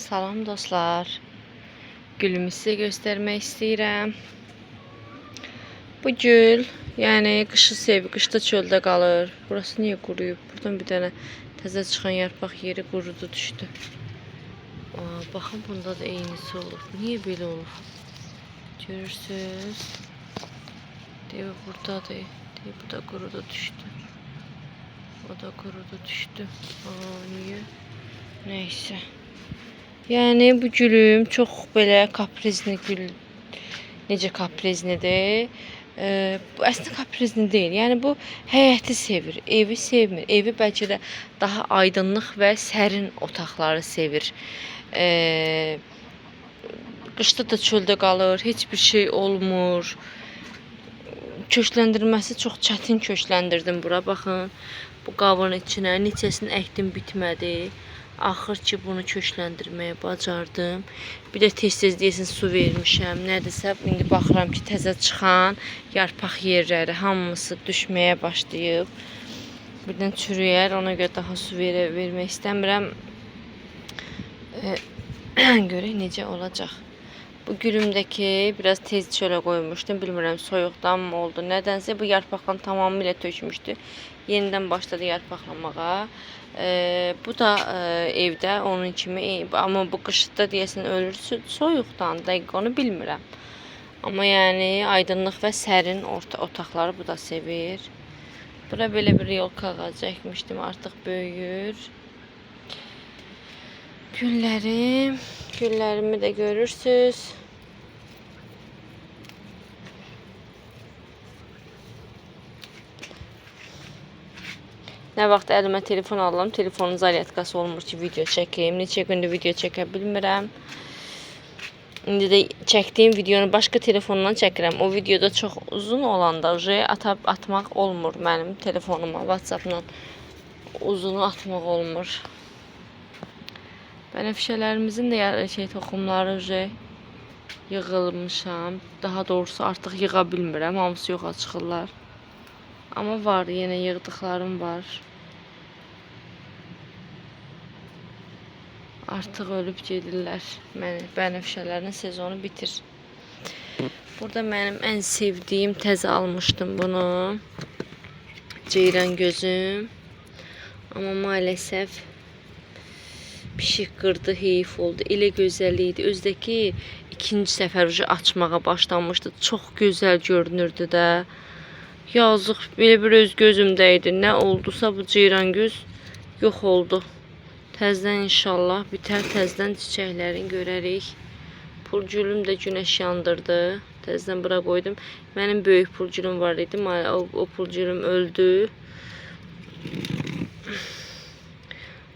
Salam dostlar. Gülümü sizə göstərmək istəyirəm. Bu gül, yəni qışı sevir, qışda çöldə qalır. Burası niyə quruyub? Buradan bir dənə təzə çıxan yarpaq yeri qurudu düşdü. Baxın, bunda da eynisi olur. Niyə belə olur? Görürsünüz? Deyir, buradadır. Deyir, bu da qurudu düşdü. O da qurudu düşdü. Niyə? Neysə. Yəni bu gülüm çox belə kaprizli gül. Necə kaprizlidir? Bu əslində kaprizli deyil. Yəni bu həyəti sevir, evi sevmir. Evi bəlkə də daha aydınlıq və sərin otaqları sevir. Qışda da çöldə qalır, heç bir şey olmur. Kökləndirməsi çox çətin kökləndirdim bura. Baxın, bu qabın içinə neçəsini əkdim, bitmədi. Axır ki, bunu kökləndirməyə bacardım. Bir də tez-tez deyəsin su vermişəm. Nədirsə, indi baxıram ki, təzə çıxan yarpaq yerləri hamısı düşməyə başlayıb. Birdən çürüyər, ona görə daha su vermək istəmirəm. Görək necə olacaq. Bu gülümdəki biraz tez çölə qoymuşdum. Bilmirəm, soyuqdan mı oldu, nədənsə bu yarpaqdan tamamilə tökmüşdü. Yenidən başladı yarpaqlamağa. Bu da evdə onun kimi, amma bu qışda deyəsən ölür soyuqdan, dəqiq onu bilmirəm. Amma yəni aydınlıq və sərin otaqları bu da sevir. Bura belə bir yolka ağacı əkmişdim, artıq böyüyür. Güllərimi də görürsünüz. Nə vaxt əlimə telefon alıram, telefonun zaryatkası olmur ki, video çəkeyim. Neçə gündür video çəkə bilmirəm. İndi də çəkdiyim videonu başqa telefondan çəkirəm. O videoda çox uzun olanda atmaq olmur mənim telefonuma, WhatsApp-dan uzunu atmaq olmur. Bənəfşələrimizin də toxumları yığılmışam. Daha doğrusu artıq yığa bilmirəm, hamısı yoxa çıxırlar. Amma var, yenə yığdıqlarım var. Artıq ölüb gedirlər. Bənəfşələrin sezonu bitir. Burada mənim ən sevdiyim, təzə almışdım bunu. Ceyran gözüm. Amma maalesef pişik qırdı, heyif oldu. Elə gözəl idi. Özdəki ikinci səfər açmağa başlamışdı. Çox gözəl görünürdü də. Yazıq, belə bir öz gözümdə idi. Nə oldusa bu ceyran göz yox oldu. Təzdən inşallah bitər, təzdən çiçəklərini görərik. Pulgülüm də günəş yandırdı. Təzdən bura qoydum. Mənim böyük pulgülüm var idi. O pulgülüm öldü.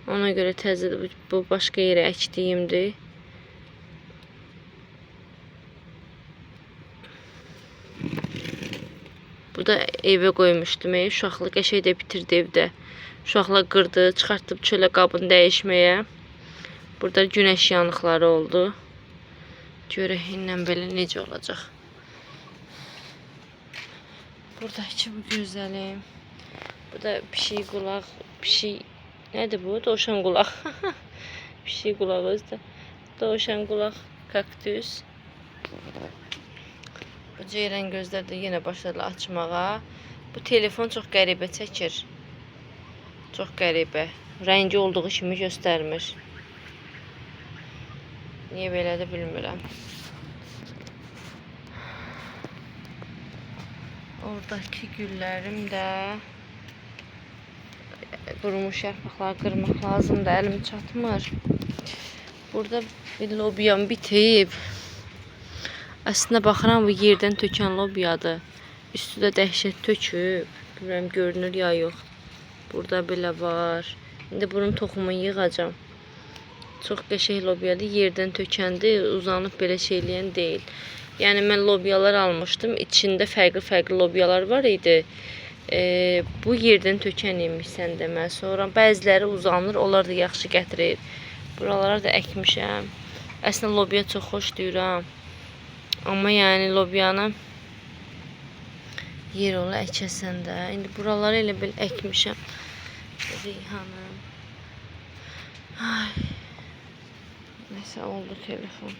Ona görə təzə bu başqa yerə əkdiyimdir. Bu da evə qoymuşdum. Uşaqlıq qəşəng də bitirdi evdə. Uşaqlar qırdı, çıxartıb çölə qabını dəyişməyə. Burada günəş yanıqları oldu. Görək ilə belə necə olacaq. Buradakı bu gözəlim. Bu da pişik qulaq. Nədir bu? Dovşan qulaq. Pişik qulaq özdə. Dovşan qulaq kaktüs. Bu ceyran gözlər də yenə başladı açmağa. Bu telefon çox qəribə çəkir. Çox qəribə. Rəngi olduğu kimi göstərmir. Niyə belə də bilmirəm. Oradakı güllərim də qurumuş yarpaqları qırmaq lazımdır. Əlim çatmır. Burada bir lobiyam bitib. Əslində baxıram, bu yerdən tökən lobiyadır. Üstü də dəhşət töküb. Bilmirəm, görünür ya yox. Burada belə var. İndi bunun toxumunu yığacam. Çox qəşəng lobiyadır. Yerdən tökəndi, uzanıb belə şeyləyən deyil. Yəni mən lobiyalar almışdım. İçində fərqli lobiyalar var idi. Bu yerdən tökən imiş sən demə. Sonra bəziləri uzanır, onlar da yaxşı gətirir. Buralara da əkmişəm. Əslində lobiya çox xoş deyirəm. Amma yəni lobiyanı yer ola əkəsən də. İndi buraları elə bil əkmişəm. Reyhanım. Ay. Neyse oldu telefon.